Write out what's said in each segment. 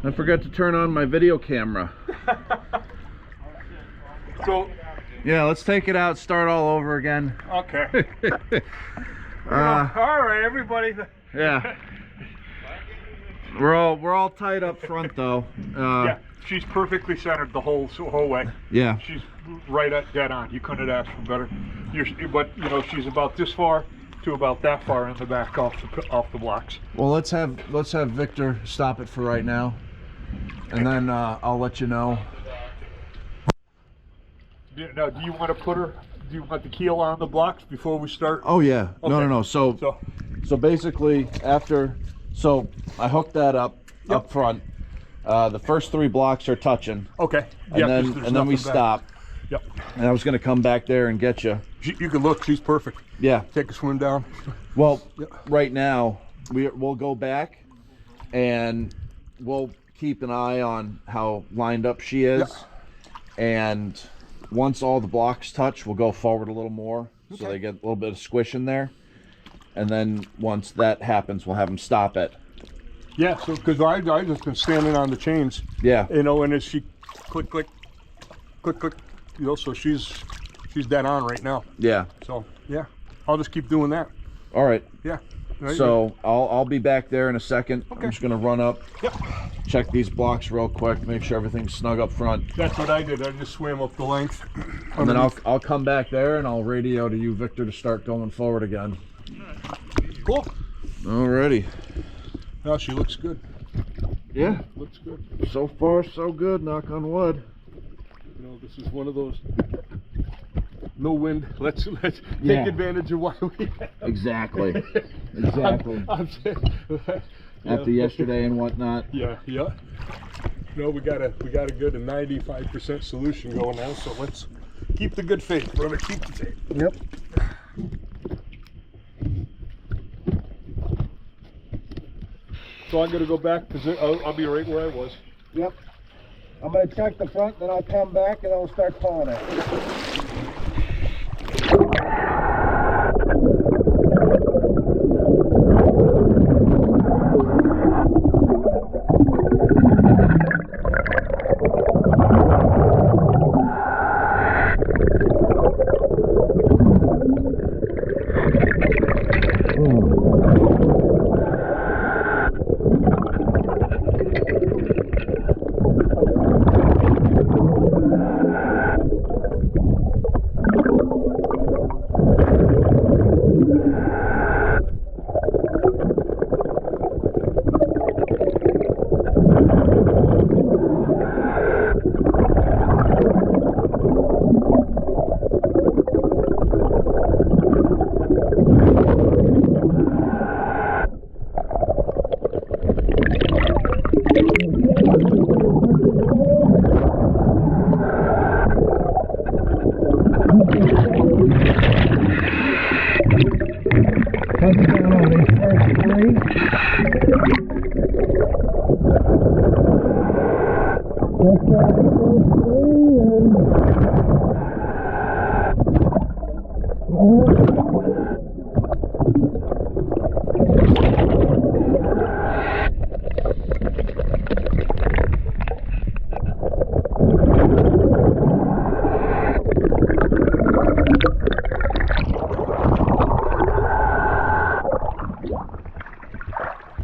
I forgot to turn on my video camera. So, yeah, let's take it out, start all over again. okay. All right, everybody. Yeah. We're all tied up front though. Yeah, she's perfectly centered the whole way. Yeah. She's right at dead on. You couldn't ask for better. But you know, she's about this far to about that far in the back off the blocks. Well, let's have Victor stop it for right now, and then I'll let you know. Now, do you want to put her? Do you want the keel on the blocks before we start? Oh yeah. Okay. No. So basically after, so I hooked that up up front. The first 3 blocks are touching. Okay. And then we stop. Yep. And I was gonna come back there and get you. You can look. She's perfect. Yeah. Take a swim down. Well, right now we'll go back and we'll keep an eye on how lined up she is. And once all the blocks touch, we'll go forward a little more so they get a little bit of squish in there. And then once that happens, we'll have them stop it. Yeah, so because I just been standing on the chains. Yeah. You know, and as she click, click, click, click, you know, so she's dead on right now. Yeah. So yeah, I'll just keep doing that. All right. Yeah. So I'll be back there in a second. Okay. I'm just gonna run up, check these blocks real quick, make sure everything's snug up front. That's what I did. I just swam up the length. And then I'll come back there and I'll radio to you, Victor, to start going forward again. Cool. Alrighty. Now she looks good. Yeah. Looks good. So far, so good. Knock on wood. You know, this is one of those. No wind. Let's take advantage of what we have. Exactly. Exactly. After yesterday and whatnot. Yeah. No, we got a good 95% solution going now. So let's keep the good faith, brother. Keep the faith. Yep. So I'm gonna go back. I'll be right where I was. Yep. I'm gonna check the front, then I'll come back and I'll start pulling it.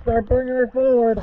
Start bringing her forward.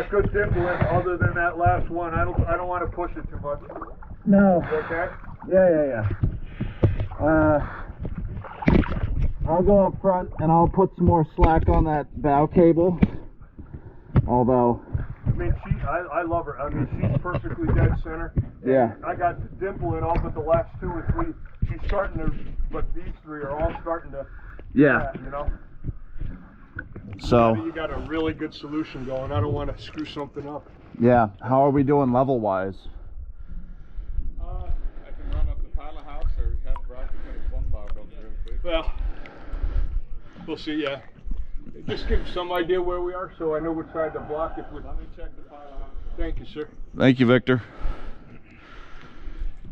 Good dimple in other than that last one. I don't want to push it too much. No. Okay? Yeah. I'll go up front and I'll put some more slack on that bow cable. Although, I mean, I love her. I mean, she's perfectly dead center. yeah. I got the dimple in all but the last 2 or 3. She's starting to, but these 3 are all starting to, Yeah. you know. So You got a really good solution going. I don't want to screw something up. yeah, how are we doing level wise? I can run up the pilot house or have Brock put a plumb bob up there real quick. Well, we'll see. Yeah, just give some idea where we are, so I know which side to block. If we. Let me check the pilot house. Thank you, sir. Thank you, Victor.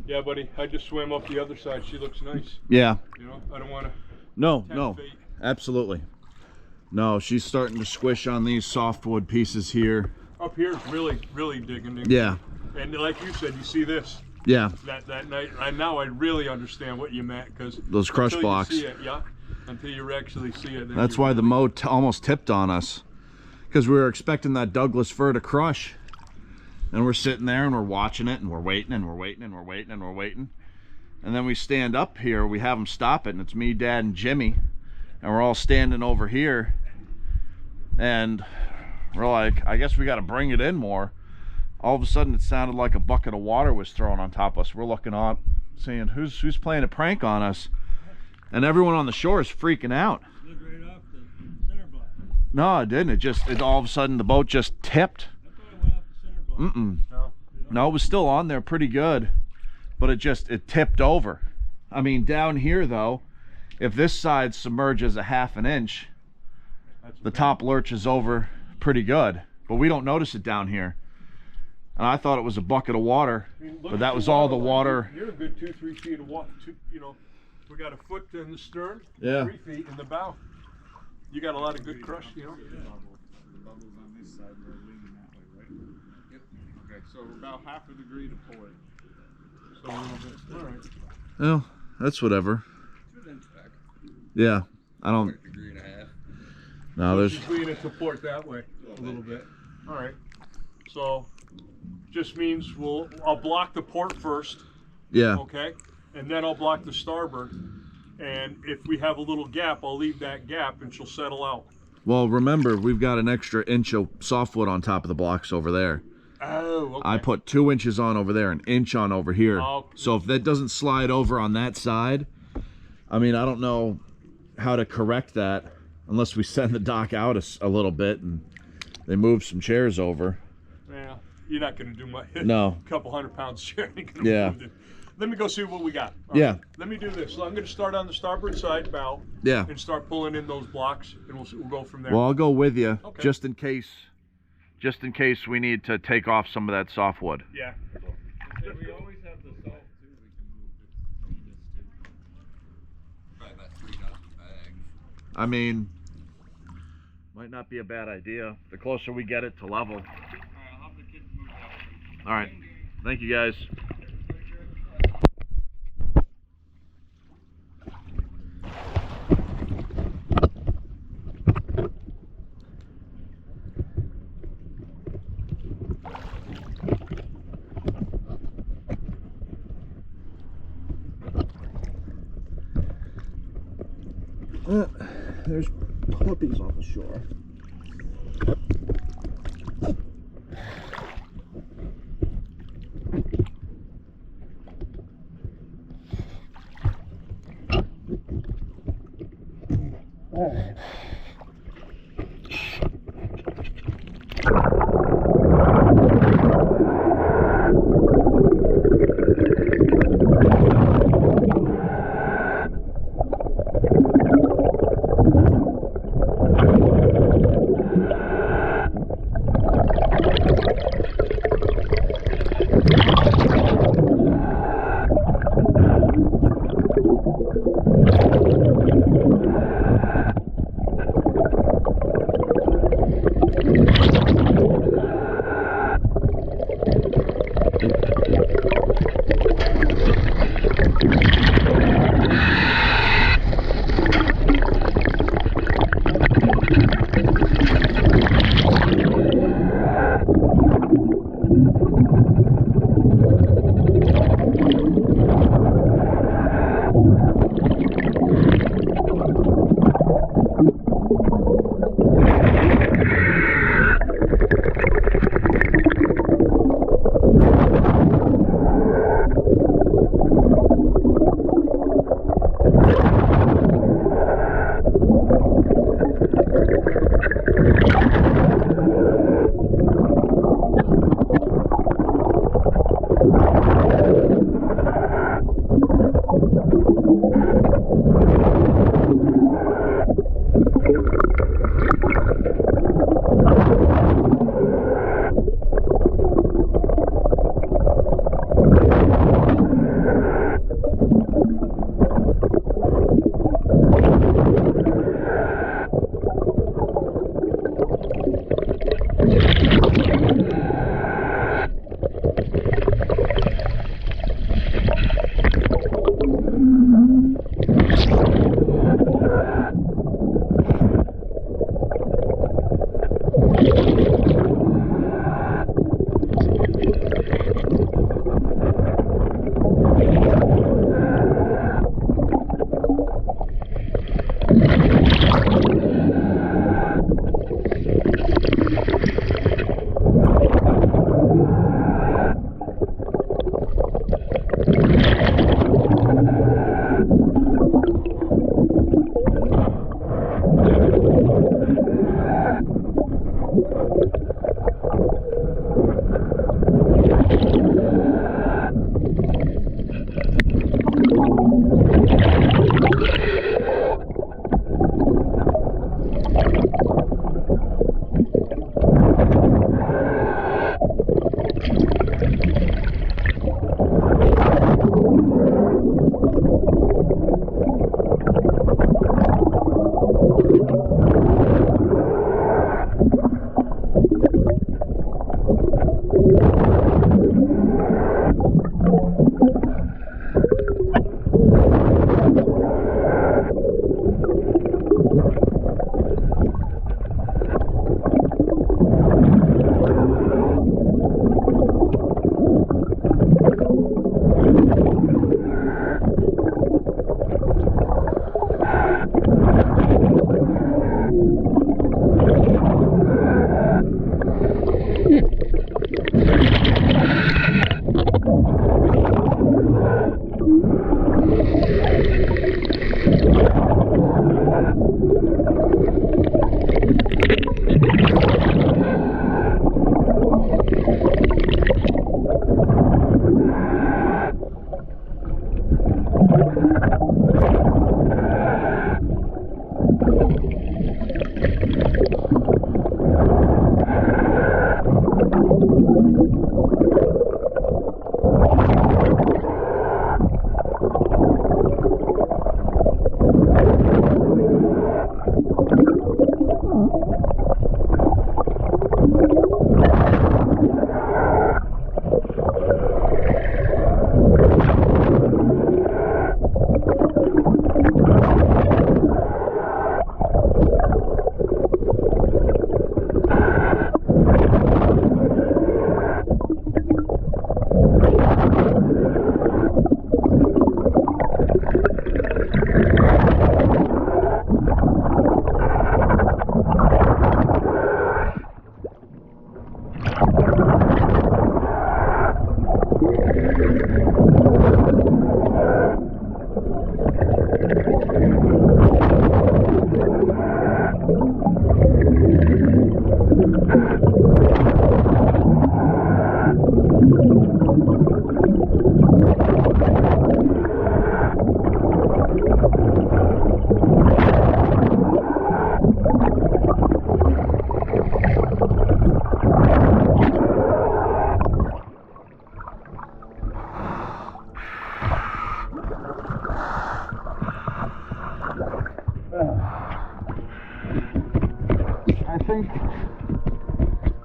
Yeah, buddy. I just swam up the other side. She looks nice. Yeah. You know, I don't want to. No, tempt no, fate. absolutely. No, she's starting to squish on these softwood pieces here. Up here is really digging in. Yeah. And like you said, you see this Yeah. that night. Now I really understand what you meant, because Those crush blocks. You see it, yeah. Until you actually see it. then That's you why the really- mow almost tipped on us, because we were expecting that Douglas fir to crush, and we're sitting there and we're watching it and we're waiting and we're waiting and we're waiting and we're waiting, and then we stand up here. We have them stop it, and it's me, Dad, and Jimmy, and we're all standing over here, and we're like, I guess we got to bring it in more. All of a sudden, it sounded like a bucket of water was thrown on top of us. We're looking up, saying, "Who's playing a prank on us?" And everyone on the shore is freaking out. Looked right off the center block. No, it didn't. It all of a sudden the boat just tipped. I thought it went off the center block. No. No, it was still on there pretty good, but it tipped over. I mean, down here though, if this side submerges a half an inch, the top lurches over pretty good. But we don't notice it down here. And I thought it was a bucket of water, I mean, look but at that was all the line. water. You're a good 2-3 feet of water. We got a foot in the stern. Yeah. 3 feet in the bow. You got a lot of good crush, The bubbles on this side were leaning that way, right? Yep. Okay, so about half a degree to pull it. So a little bit. All right. Well, that's whatever. Inch back, Yeah, I don't. like a degree and a half. No, there's. Just lean it to port that way a little bit. All right. So just means I'll block the port first, Yeah. okay? And then I'll block the starboard. And if we have a little gap, I'll leave that gap and she'll settle out. Well, remember, we've got an extra inch of softwood on top of the blocks over there. Oh, okay. I put 2 inches on over there, an inch on over here. Oh. So if that doesn't slide over on that side, I mean, I don't know how to correct that unless we send the dock out a little bit and they move some chairs over. Yeah, you're not going to do much. No. A couple 100 pounds chair ain't gonna Yeah. move it. Let me go see what we got. All Yeah. right, let me do this. So I'm going to start on the starboard side bow. Yeah. And start pulling in those blocks, and we'll go from there. Well, I'll go with you Okay. just in case we need to take off some of that softwood. Yeah. And we always have the salt too, we can move if we need us to. Probably about 3 dozen bags. I mean, might not be a bad idea. The closer we get it to level. Alright, I'll have the kids move that. All right. Thank you, guys. There's puppies on the shore.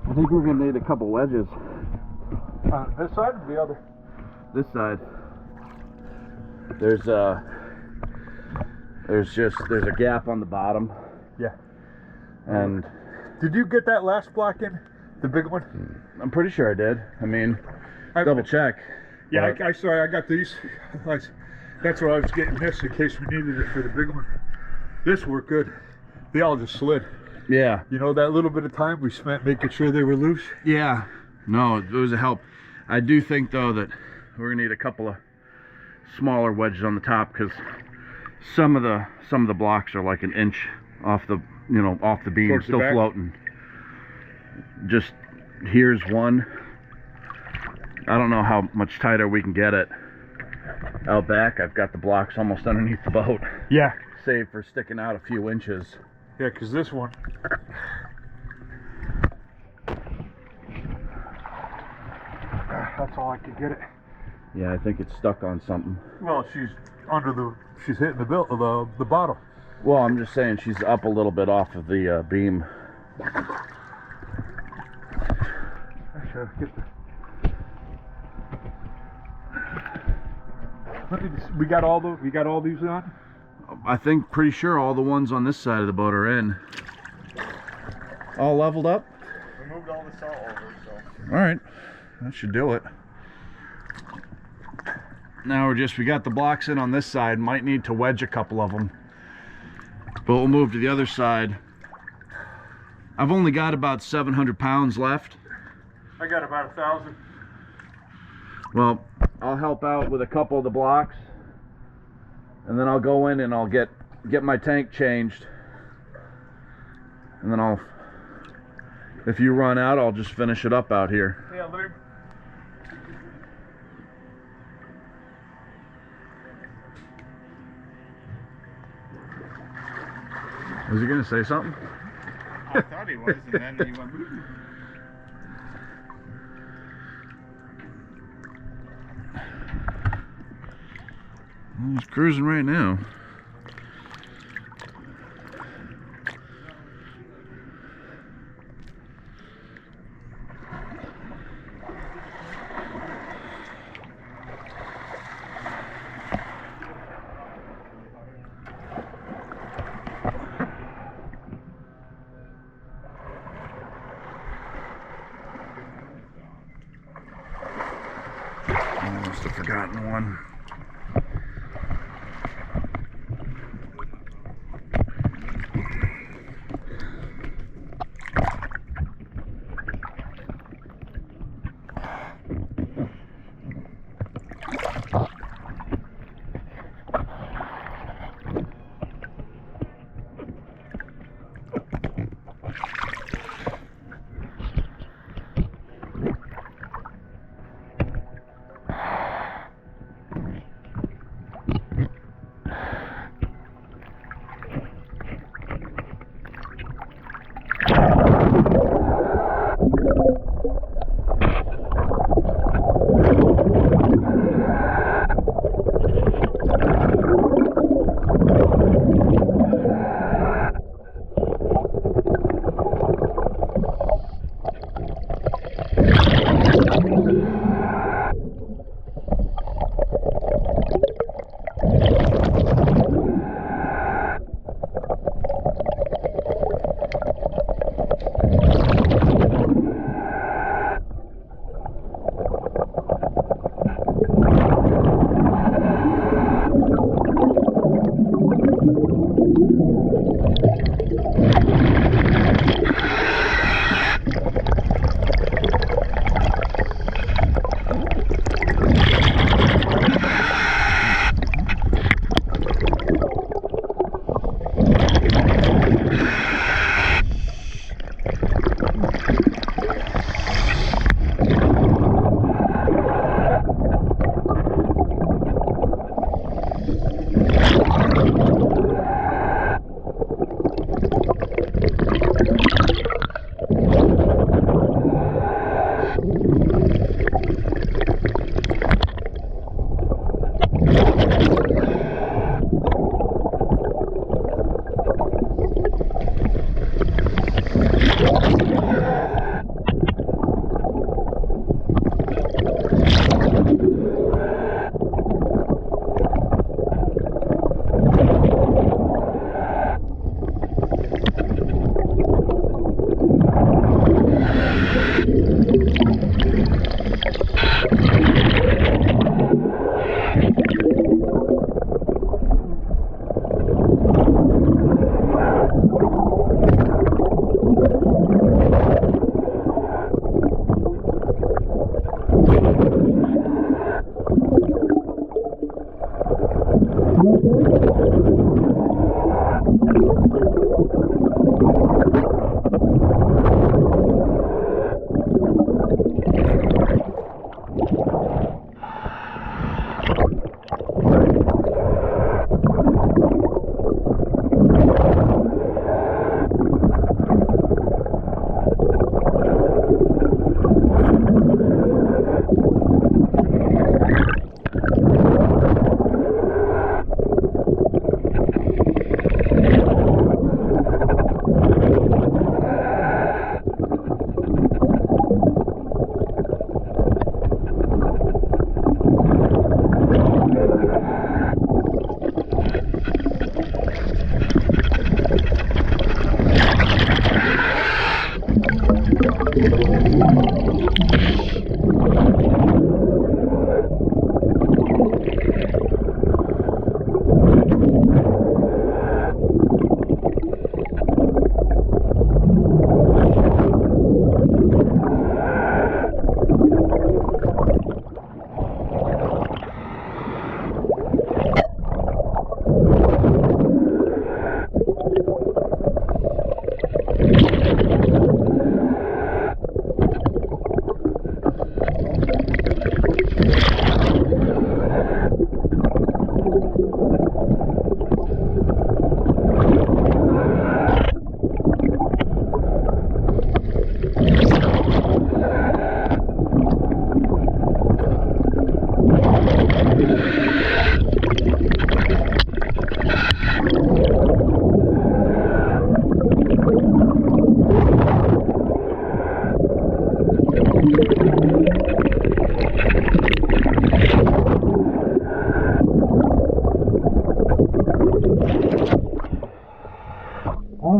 I think we're gonna need a couple wedges. This side or the other? This side. There's a gap on the bottom, Yeah. and Did you get that last block in? The big one? I'm pretty sure I did. I mean, I- double check. Yeah, But- I sorry, I got these. That's why I was getting this in case we needed it for the big one. This worked good. They all just slid. Yeah. You know, that little bit of time we spent making sure they were loose. Yeah. No, it was a help. I do think though that we're gonna need a couple of smaller wedges on the top because some of the blocks are like an inch off the off the beam, Towards the still back? floating. Just here's one. I don't know how much tighter we can get it. Out back, I've got the blocks almost underneath the boat, Yeah. save for sticking out a few inches. Yeah, because this one. That's all I could get it. Yeah, I think it's stuck on something. Well, she's hitting the bottom. Well, I'm just saying she's up a little bit off of the beam. Actually, we got all these on? I think pretty sure all the ones on this side of the boat are in. All leveled up? We moved all the salt over, so. Alright, that should do it. Now we got the blocks in on this side, might need to wedge a couple of them. But we'll move to the other side. I've only got about 700 pounds left. I got about 1,000. Well, I'll help out with a couple of the blocks. And then I'll go in and I'll get my tank changed. And then if you run out, I'll just finish it up out here. Yeah, let me. Was he gonna say something? I thought he was, and then he went. Well, he's cruising right now. I must have forgotten one.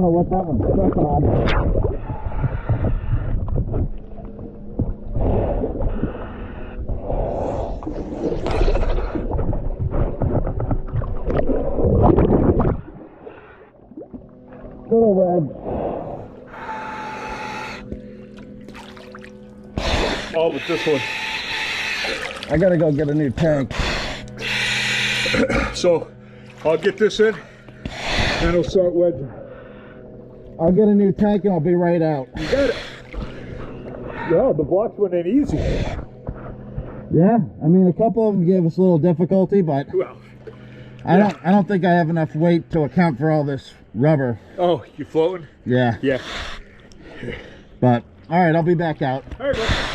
know what that one's stuck on. Little red. All but this one. I gotta go get a new tank. So I'll get this in and it'll start wedging. I'll get a new tank and I'll be right out. You got it. Yeah, the blocks went in easy. Yeah, I mean a couple of them gave us a little difficulty, but Well, I don't think I have enough weight to account for all this rubber. oh, you floating? Yeah. Yeah. But all right, I'll be back out. All right, bud.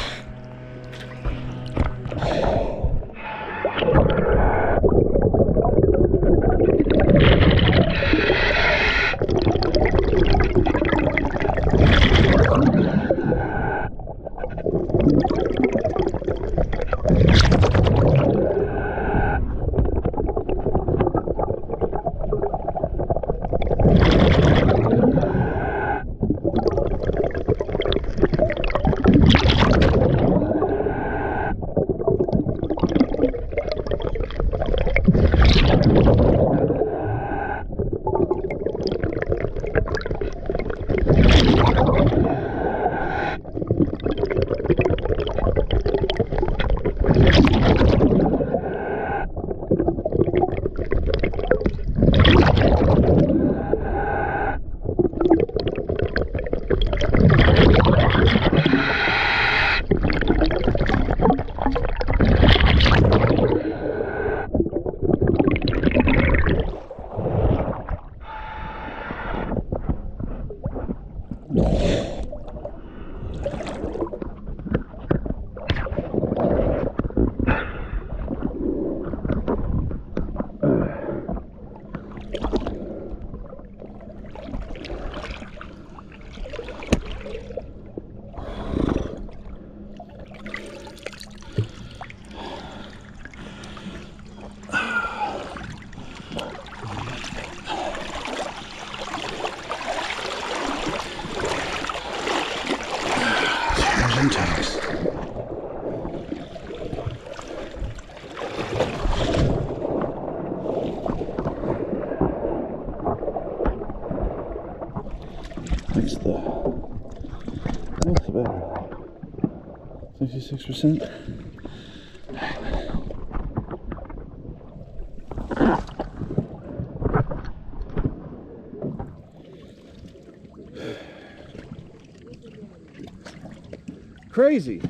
What's the battery? 66%. Crazy.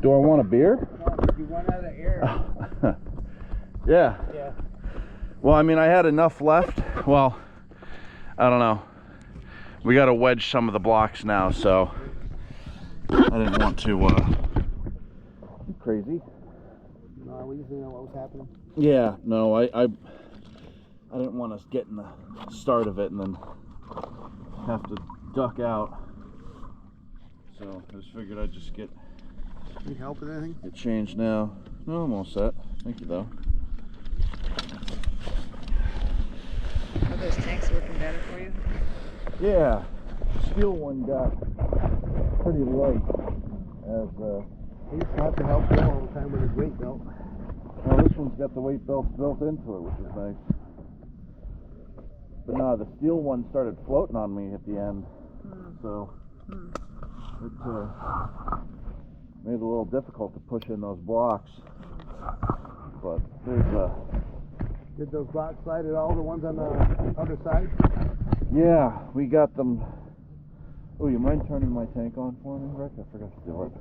Do I want a beer? Did you run out of air? Yeah. Yeah. Well, I mean, I had enough left. Well, I don't know. We got to wedge some of the blocks now, so I didn't want to. Crazy. No, we usually know what was happening. Yeah. No, I didn't want us getting the start of it and then have to duck out. So I just figured I'd just get. Need help with anything? It changed now. No, I'm all set. Thank you, though. Are those tanks working better for you? Yeah, steel one got pretty light. As He used to have to help Bill all the time with his weight belt. well, this one's got the weight belt built into it, which is nice. But no, the steel one started floating on me at the end, so it made it a little difficult to push in those blocks. But there's Did those blocks slide at all, the ones on the other side? yeah, we got them. Oh, you mind turning my tank on for me, Rick? I forgot to do it.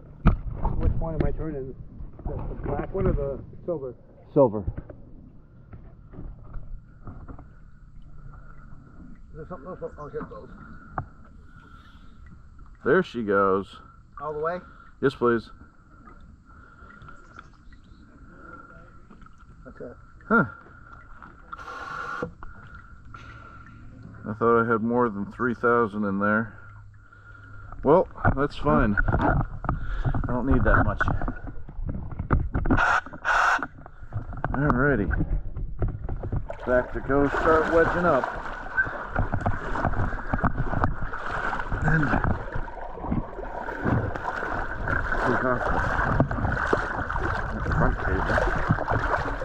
Which one am I turning? The black one or the silver? Silver. Is there something else? I'll get those. There she goes. All the way? Yes, please. Okay. Huh. I thought I had more than 3,000 in there. Well, that's fine. I don't need that much. Alrighty. Back to go start wedging up. And take off the front cable.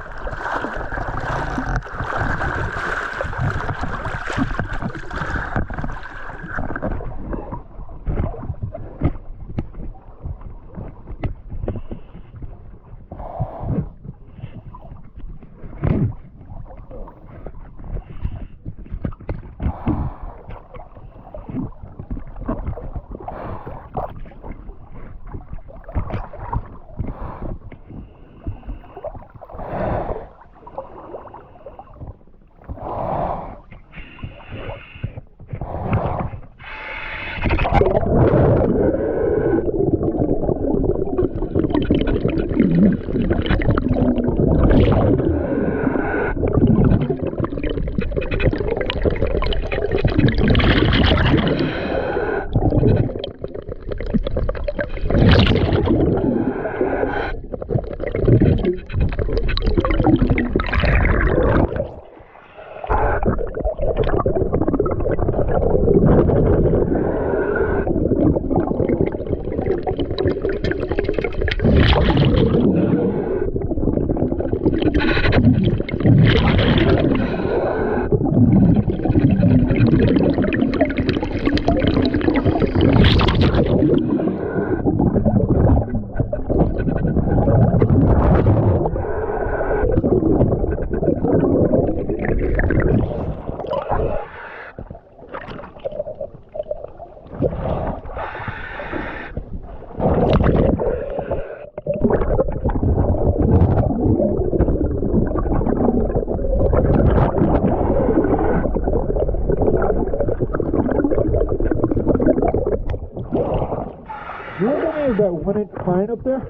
You know any of that 1-inch pine up there?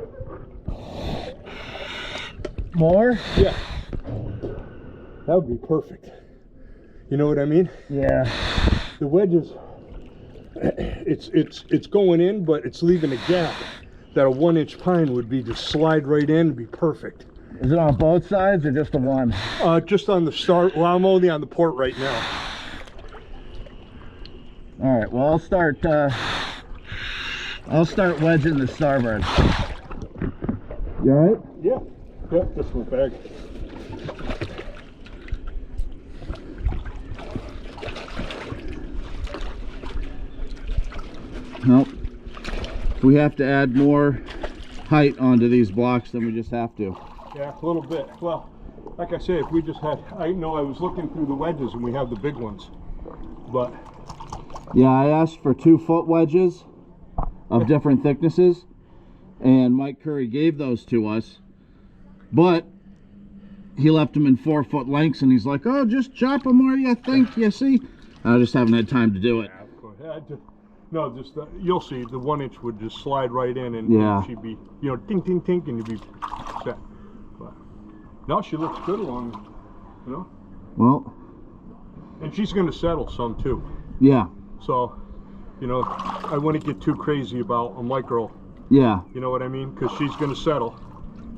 More? Yeah. That would be perfect. You know what I mean? Yeah. The wedges, it's going in, but it's leaving a gap that a 1-inch pine would be to slide right in and be perfect. Is it on both sides or just the one? Just on the start. Well, I'm only on the port right now. All right. Well, I'll start wedging the starboard. You all right? Yeah. Yeah. This one bag. Nope. If we have to add more height onto these blocks, then we just have to. Yeah, a little bit. Well, like I say, if we just had, I know I was looking through the wedges and we have the big ones, but Yeah, I asked for 2-foot wedges of different thicknesses, and Mike Curry gave those to us, but he left them in 4-foot lengths, and he's like, oh, just chop them where you think, you see? I just haven't had time to do it. yeah, of course. No, just you'll see the 1-inch would just slide right in, and Yeah. she'd be, you know, ting ting ting, and you'd be set. But no, she looks good along, you know, Well, and she's going to settle some too. yeah, So, you know, I wouldn't get too crazy about a micro. yeah, You know what I mean? Because she's going to settle,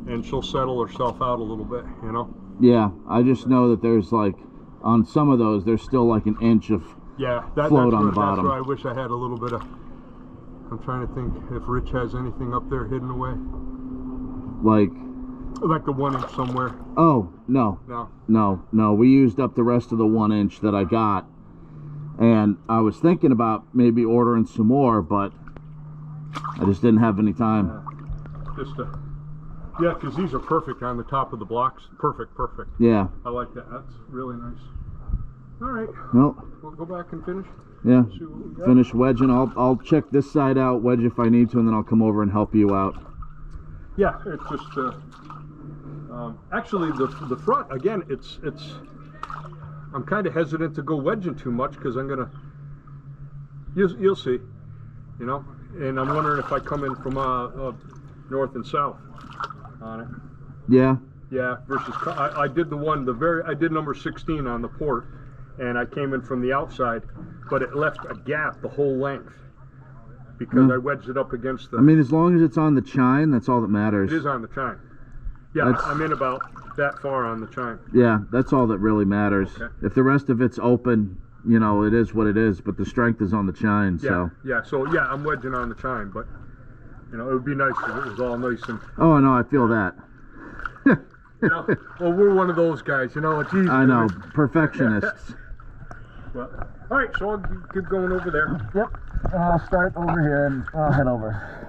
and she'll settle herself out a little bit. You know. yeah. I just know that there's like, on some of those, there's still like an inch of Yeah, float on the bottom. That's where I wish I had a little bit of. I'm trying to think if Rich has anything up there hidden away. like Like the 1 inch somewhere. Oh, no. No. We used up the rest of the 1 inch that I got. And I was thinking about maybe ordering some more, but I just didn't have any time. Yeah, because these are perfect on the top of the blocks. Perfect. Yeah. I like that. That's really nice. All right. Well, We'll go back and finish. yeah. See what we got. Finish wedging. I'll check this side out, wedge if I need to, and then I'll come over and help you out. Yeah, it's just actually the front again. It's I'm kind of hesitant to go wedging too much because I'm gonna. You'll see, you know. And I'm wondering if I come in from north and south on it. Yeah. Yeah, versus I did I did number 16 on the port, and I came in from the outside, but it left a gap the whole length because I wedged it up against the. I mean, as long as it's on the chine, that's all that matters. It is on the chine. Yeah, I'm in about that far on the chine. Yeah, that's all that really matters. Okay. If the rest of it's open, you know, it is what it is, but the strength is on the chine, so. Yeah, so yeah, I'm wedging on the chine, but, you know, it would be nice if it was all nice and, Oh, no, I feel that. you know, well, we're one of those guys, you know, geez. I know, perfectionists. But, all right, so I'll keep going over there. Yep, and I'll start over here and I'll head over.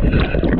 Yeah.